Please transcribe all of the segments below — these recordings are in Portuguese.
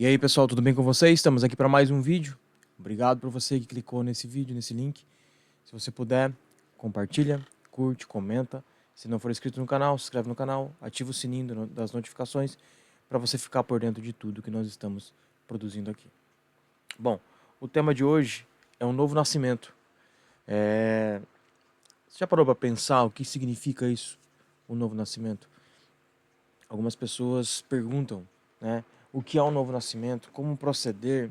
E aí pessoal, tudo bem com vocês? Estamos aqui para mais um vídeo. Obrigado por você que clicou nesse vídeo, nesse link. Se você puder, compartilha, curte, comenta. Se não for inscrito no canal, se inscreve no canal, ativa o sininho das notificações para você ficar por dentro de tudo que nós estamos produzindo aqui. Bom, o tema de hoje é um novo nascimento. Você já parou para pensar o que significa isso, um novo nascimento? Algumas pessoas perguntam, né, o que é um novo nascimento, como proceder,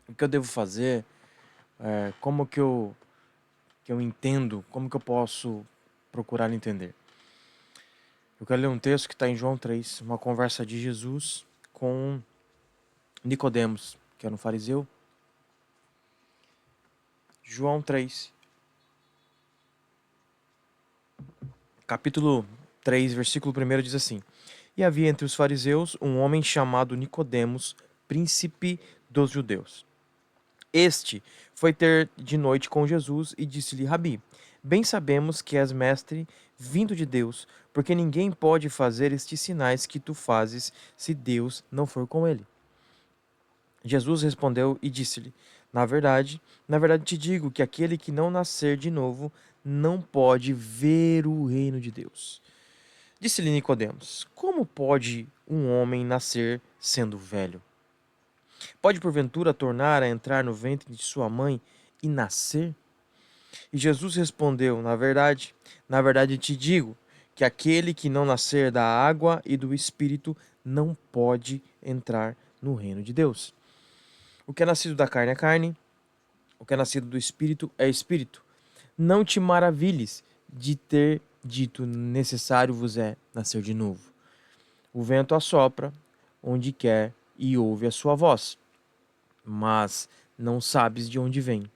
o que eu devo fazer, como que eu entendo, como que eu posso procurar entender. Eu quero ler um texto que está em João 3, uma conversa de Jesus com Nicodemos, que era um fariseu. João 3, capítulo 3, versículo 1 diz assim: E havia entre os fariseus um homem chamado Nicodemos, príncipe dos judeus. Este foi ter de noite com Jesus e disse-lhe: Rabi, bem sabemos que és mestre vindo de Deus, porque ninguém pode fazer estes sinais que tu fazes se Deus não for com ele. Jesus respondeu e disse-lhe: na verdade te digo que aquele que não nascer de novo não pode ver o reino de Deus. Disse-lhe Nicodemos: Como pode um homem nascer sendo velho? Pode porventura tornar a entrar no ventre de sua mãe e nascer? E Jesus respondeu: na verdade te digo que aquele que não nascer da água e do espírito não pode entrar no reino de Deus. O que é nascido da carne é carne, o que é nascido do espírito é espírito. Não te maravilhes de ter dito: necessário vos é nascer de novo. O vento assopra onde quer e ouve a sua voz, mas não sabes de onde vem,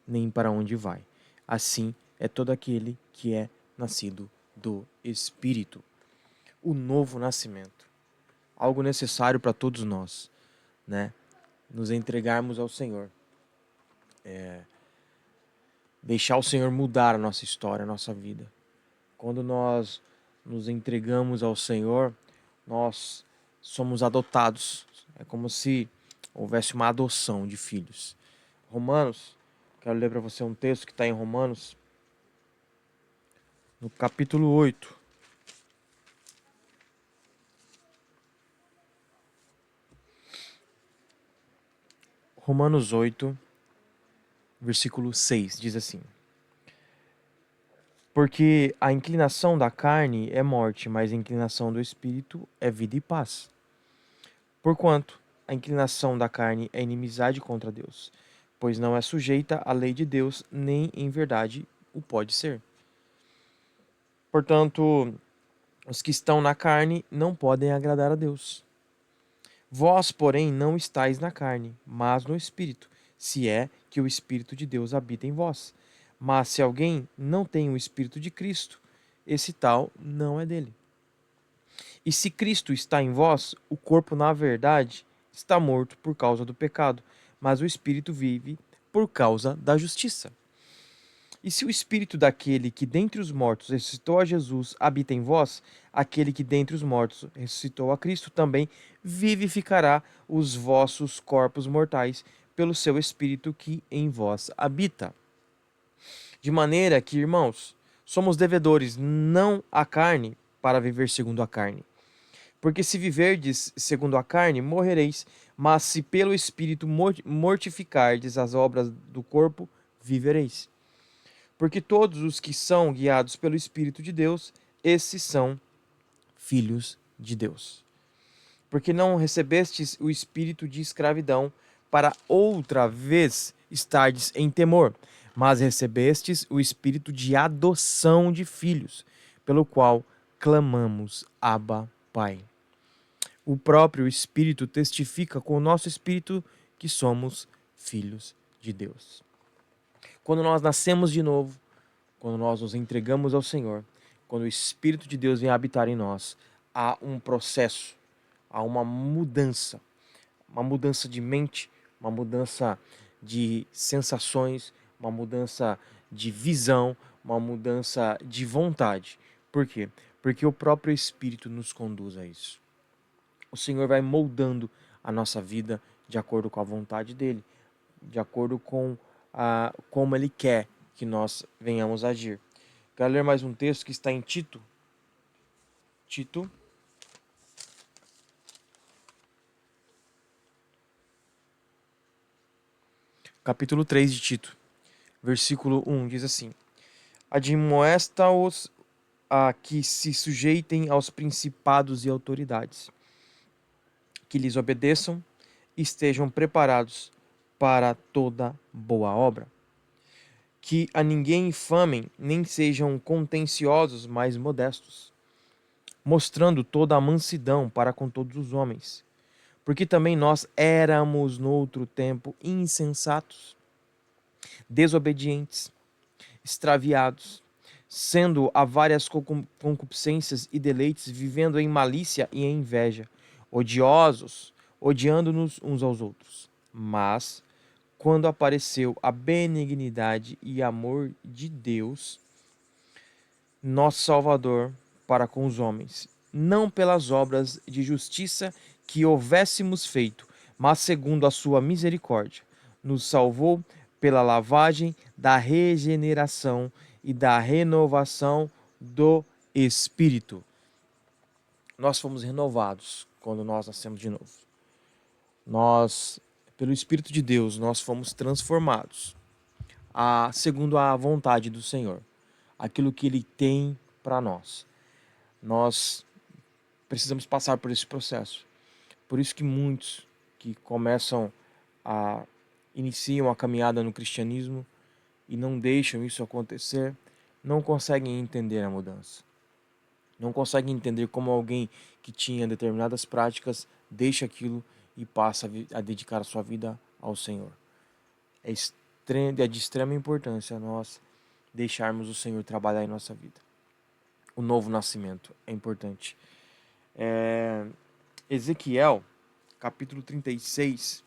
nem para onde vai. Assim é todo aquele que é nascido do Espírito. O novo nascimento, algo necessário para todos nós, né? Nos entregarmos ao Senhor, deixar o Senhor mudar a nossa história, a nossa vida. Quando nós nos entregamos ao Senhor, nós somos adotados. É como se houvesse uma adoção de filhos. Romanos, quero ler para você um texto que está em Romanos, no capítulo 8. Romanos 8, versículo 6, diz assim: Porque a inclinação da carne é morte, mas a inclinação do espírito é vida e paz. Porquanto a inclinação da carne é inimizade contra Deus, pois não é sujeita à lei de Deus, nem em verdade o pode ser. Portanto, os que estão na carne não podem agradar a Deus. Vós, porém, não estáis na carne, mas no Espírito, se é que o Espírito de Deus habita em vós. Mas se alguém não tem o Espírito de Cristo, esse tal não é dele. E se Cristo está em vós, o corpo, na verdade, está morto por causa do pecado, mas o Espírito vive por causa da justiça. E se o Espírito daquele que dentre os mortos ressuscitou a Jesus habita em vós, aquele que dentre os mortos ressuscitou a Cristo também vivificará os vossos corpos mortais pelo seu Espírito que em vós habita. De maneira que, irmãos, somos devedores não à carne para viver segundo a carne. Porque se viverdes segundo a carne, morrereis, mas se pelo Espírito mortificardes as obras do corpo, vivereis. Porque todos os que são guiados pelo Espírito de Deus, esses são filhos de Deus. Porque não recebestes o espírito de escravidão para outra vez estardes em temor, mas recebestes o espírito de adoção de filhos, pelo qual clamamos: Abba, Pai. O próprio Espírito testifica com o nosso espírito que somos filhos de Deus. Quando nós nascemos de novo, quando nós nos entregamos ao Senhor, quando o Espírito de Deus vem habitar em nós, há um processo, há uma mudança de mente, uma mudança de sensações, uma mudança de visão, uma mudança de vontade. Por quê? Porque o próprio Espírito nos conduz a isso. O Senhor vai moldando a nossa vida de acordo com a vontade dele, de acordo com como ele quer que nós venhamos agir. Quero ler mais um texto que está em Tito. Tito, capítulo 3 de Tito, versículo 1, diz assim: Admoesta-os a que se sujeitem aos principados e autoridades, que lhes obedeçam e estejam preparados para toda boa obra. Que a ninguém infamem, nem sejam contenciosos, mas modestos, mostrando toda a mansidão para com todos os homens. Porque também nós éramos noutro tempo insensatos, desobedientes, extraviados, sendo a várias concupiscências e deleites, vivendo em malícia e em inveja, odiosos, odiando-nos uns aos outros. Mas, quando apareceu a benignidade e amor de Deus, nosso Salvador, para com os homens, não pelas obras de justiça que houvéssemos feito, mas segundo a sua misericórdia, nos salvou pela lavagem da regeneração e da renovação do Espírito. Nós fomos renovados quando nós nascemos de novo. Nós, pelo Espírito de Deus, nós fomos transformados segundo a vontade do Senhor, aquilo que Ele tem para nós. Nós precisamos passar por esse processo. Por isso que muitos que iniciam a caminhada no cristianismo e não deixam isso acontecer, não conseguem entender a mudança. Não conseguem entender como alguém que tinha determinadas práticas deixa aquilo e passa a dedicar a sua vida ao Senhor. É de extrema importância nós deixarmos o Senhor trabalhar em nossa vida. O novo nascimento é importante. Ezequiel, capítulo 36.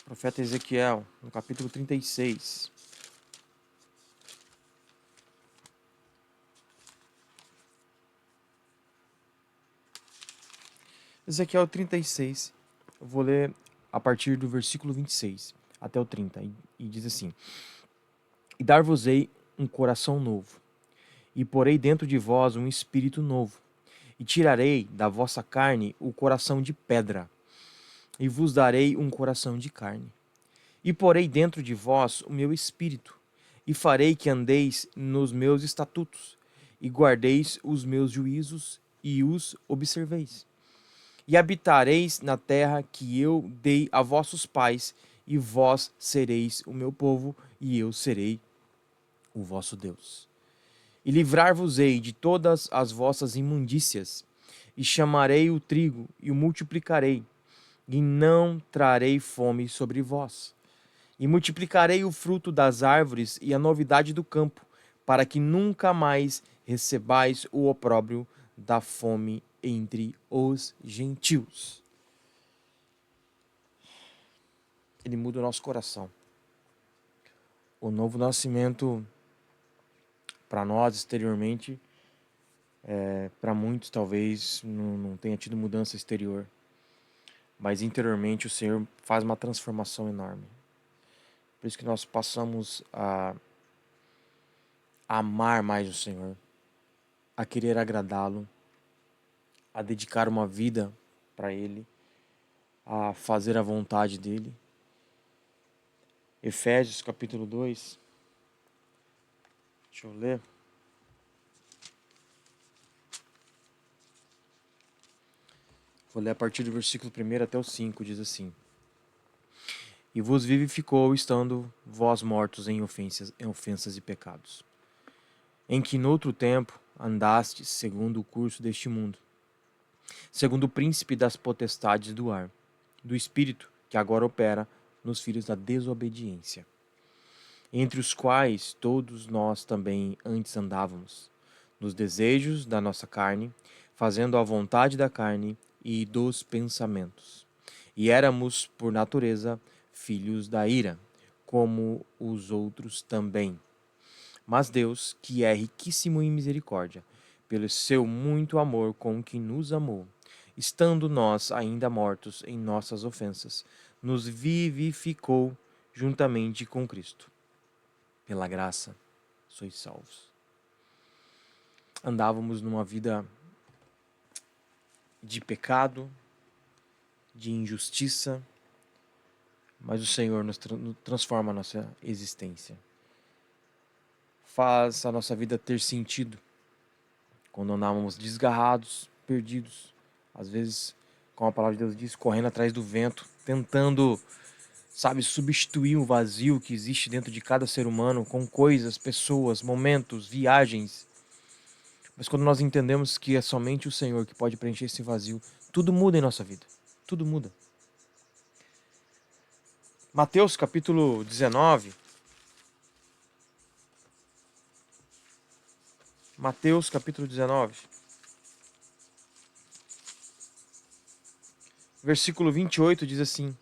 Profeta Ezequiel, no capítulo 36. Ezequiel 36. Eu vou ler a partir do versículo 26 até o 30. E diz assim: E dar-vos-ei um coração novo, e porei dentro de vós um espírito novo, e tirarei da vossa carne o coração de pedra, e vos darei um coração de carne. E porei dentro de vós o meu espírito, e farei que andeis nos meus estatutos, e guardeis os meus juízos, e os observeis. E habitareis na terra que eu dei a vossos pais, e vós sereis o meu povo, e eu serei o vosso Deus. E livrar-vos-ei de todas as vossas imundícias, e chamarei o trigo, e o multiplicarei, e não trarei fome sobre vós. E multiplicarei o fruto das árvores e a novidade do campo, para que nunca mais recebais o opróbrio da fome entre os gentios. Ele muda o nosso coração. O novo nascimento, para nós exteriormente, para muitos talvez não tenha tido mudança exterior, mas interiormente o Senhor faz uma transformação enorme. Por isso que nós passamos a amar mais o Senhor, a querer agradá-lo, a dedicar uma vida para Ele, a fazer a vontade dEle. Efésios capítulo 2. Deixa eu ler. Vou ler a partir do versículo 1 até o 5, diz assim: E vos vivificou, estando vós mortos em ofensas e pecados, em que noutro tempo andastes segundo o curso deste mundo, segundo o príncipe das potestades do ar, do espírito que agora opera nos filhos da desobediência, entre os quais todos nós também antes andávamos, nos desejos da nossa carne, fazendo a vontade da carne e dos pensamentos. E éramos, por natureza, filhos da ira, como os outros também. Mas Deus, que é riquíssimo em misericórdia, pelo seu muito amor com que nos amou, estando nós ainda mortos em nossas ofensas, nos vivificou juntamente com Cristo. Pela graça sois salvos. Andávamos numa vida de pecado, de injustiça, mas o Senhor nos transforma a nossa existência. Faz a nossa vida ter sentido. Quando andávamos desgarrados, perdidos, às vezes, como a palavra de Deus diz, correndo atrás do vento, tentando, sabe, substituir o vazio que existe dentro de cada ser humano com coisas, pessoas, momentos, viagens. Mas quando nós entendemos que é somente o Senhor que pode preencher esse vazio, tudo muda em nossa vida. Tudo muda. Mateus capítulo 19. Mateus capítulo 19. Versículo 28 diz assim: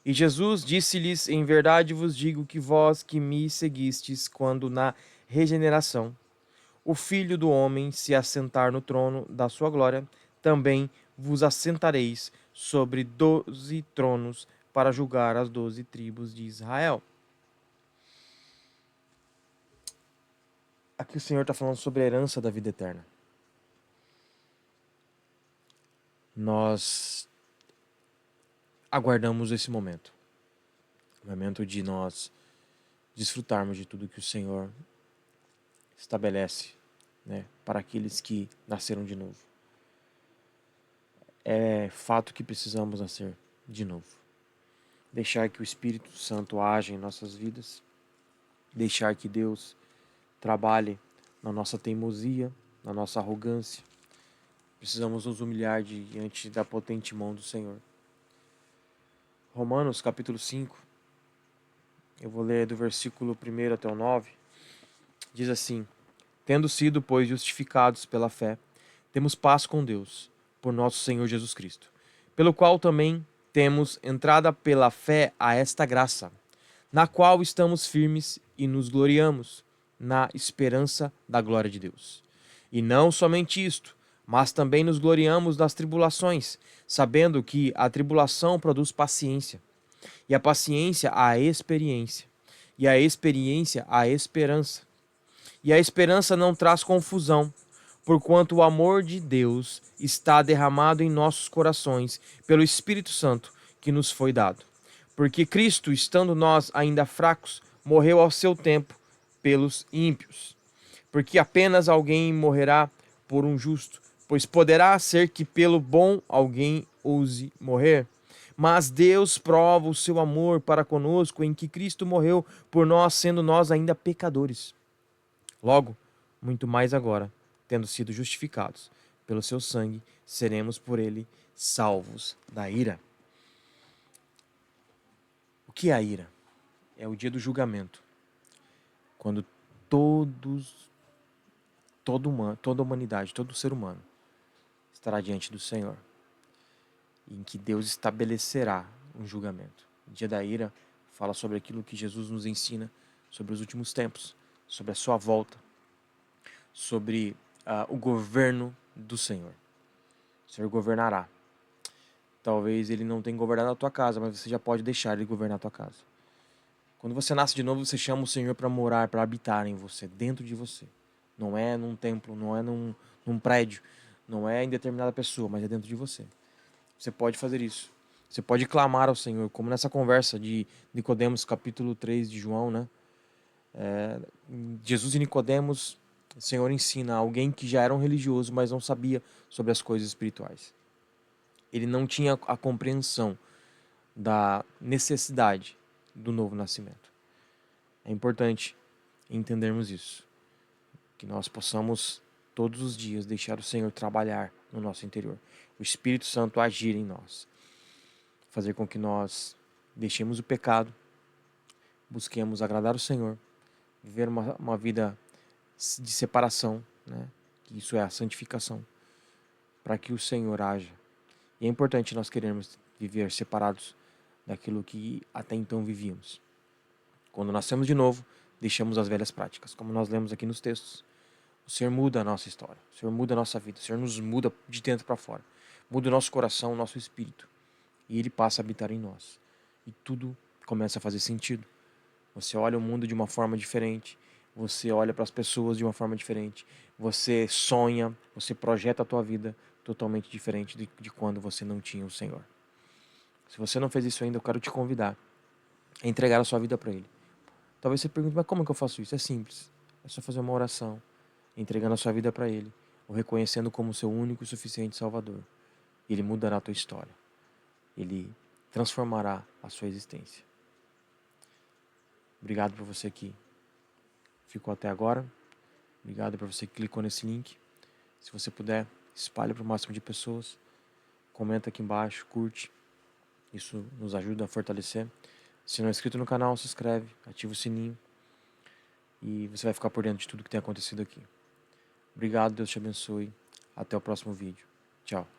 E Jesus disse-lhes: Em verdade vos digo que vós que me seguistes quando na regeneração o Filho do Homem se assentar no trono da sua glória, também vos assentareis sobre 12 tronos para julgar as 12 tribos de Israel. Aqui o Senhor está falando sobre a herança da vida eterna. Nós aguardamos esse momento. O momento de nós desfrutarmos de tudo que o Senhor estabelece, né, para aqueles que nasceram de novo. É fato que precisamos nascer de novo. Deixar que o Espírito Santo age em nossas vidas. Deixar que Deus trabalhe na nossa teimosia, na nossa arrogância. Precisamos nos humilhar diante da potente mão do Senhor. Romanos capítulo 5, eu vou ler do versículo 1 até o 9, diz assim: Tendo sido, pois, justificados pela fé, temos paz com Deus, por nosso Senhor Jesus Cristo, pelo qual também temos entrada pela fé a esta graça, na qual estamos firmes e nos gloriamos, na esperança da glória de Deus. E não somente isto, mas também nos gloriamos nas tribulações, sabendo que a tribulação produz paciência, e a paciência a experiência, e a experiência a esperança. E a esperança não traz confusão, porquanto o amor de Deus está derramado em nossos corações pelo Espírito Santo que nos foi dado. Porque Cristo, estando nós ainda fracos, morreu ao seu tempo pelos ímpios. Porque apenas alguém morrerá por um justo, pois poderá ser que pelo bom alguém ouse morrer. Mas Deus prova o seu amor para conosco em que Cristo morreu por nós, sendo nós ainda pecadores. Logo, muito mais agora, tendo sido justificados pelo seu sangue, seremos por ele salvos da ira. O que é a ira? É o dia do julgamento, quando toda a humanidade, todo ser humano estará diante do Senhor, em que Deus estabelecerá um julgamento. O dia da ira fala sobre aquilo que Jesus nos ensina sobre os últimos tempos, sobre a sua volta, sobre o governo do Senhor. O Senhor governará. Talvez ele não tenha governado a tua casa, mas você já pode deixar ele governar a tua casa. Quando você nasce de novo, você chama o Senhor para morar, para habitar em você, dentro de você. Não é num templo, não é num prédio, não é em determinada pessoa, mas é dentro de você. Você pode fazer isso. Você pode clamar ao Senhor, como nessa conversa de Nicodemos, capítulo 3 de João, né? Jesus e Nicodemos, o Senhor ensina alguém que já era um religioso, mas não sabia sobre as coisas espirituais. Ele não tinha a compreensão da necessidade do novo nascimento. É importante entendermos isso, que nós possamos todos os dias deixar o Senhor trabalhar no nosso interior, o Espírito Santo agir em nós, fazer com que nós deixemos o pecado, busquemos agradar o Senhor, viver uma vida de separação, né? Isso é a santificação, para que o Senhor haja. E é importante nós querermos viver separados daquilo que até então vivíamos. Quando nascemos de novo, deixamos as velhas práticas, como nós lemos aqui nos textos. O Senhor muda a nossa história, o Senhor muda a nossa vida, o Senhor nos muda de dentro para fora, muda o nosso coração, o nosso espírito, e Ele passa a habitar em nós. E tudo começa a fazer sentido. Você olha o mundo de uma forma diferente, você olha para as pessoas de uma forma diferente, você sonha, você projeta a tua vida totalmente diferente de quando você não tinha o Senhor. Se você não fez isso ainda, eu quero te convidar a entregar a sua vida para Ele. Talvez você pergunte, mas como é que eu faço isso? É simples. É só fazer uma oração, entregando a sua vida para Ele, o reconhecendo como seu único e suficiente Salvador. Ele mudará a tua história. Ele transformará a sua existência. Obrigado por você que ficou até agora. Obrigado por você que clicou nesse link. Se você puder, espalhe para o máximo de pessoas. Comenta aqui embaixo, curte. Isso nos ajuda a fortalecer. Se não é inscrito no canal, se inscreve, ativa o sininho. E você vai ficar por dentro de tudo que tem acontecido aqui. Obrigado, Deus te abençoe. Até o próximo vídeo. Tchau.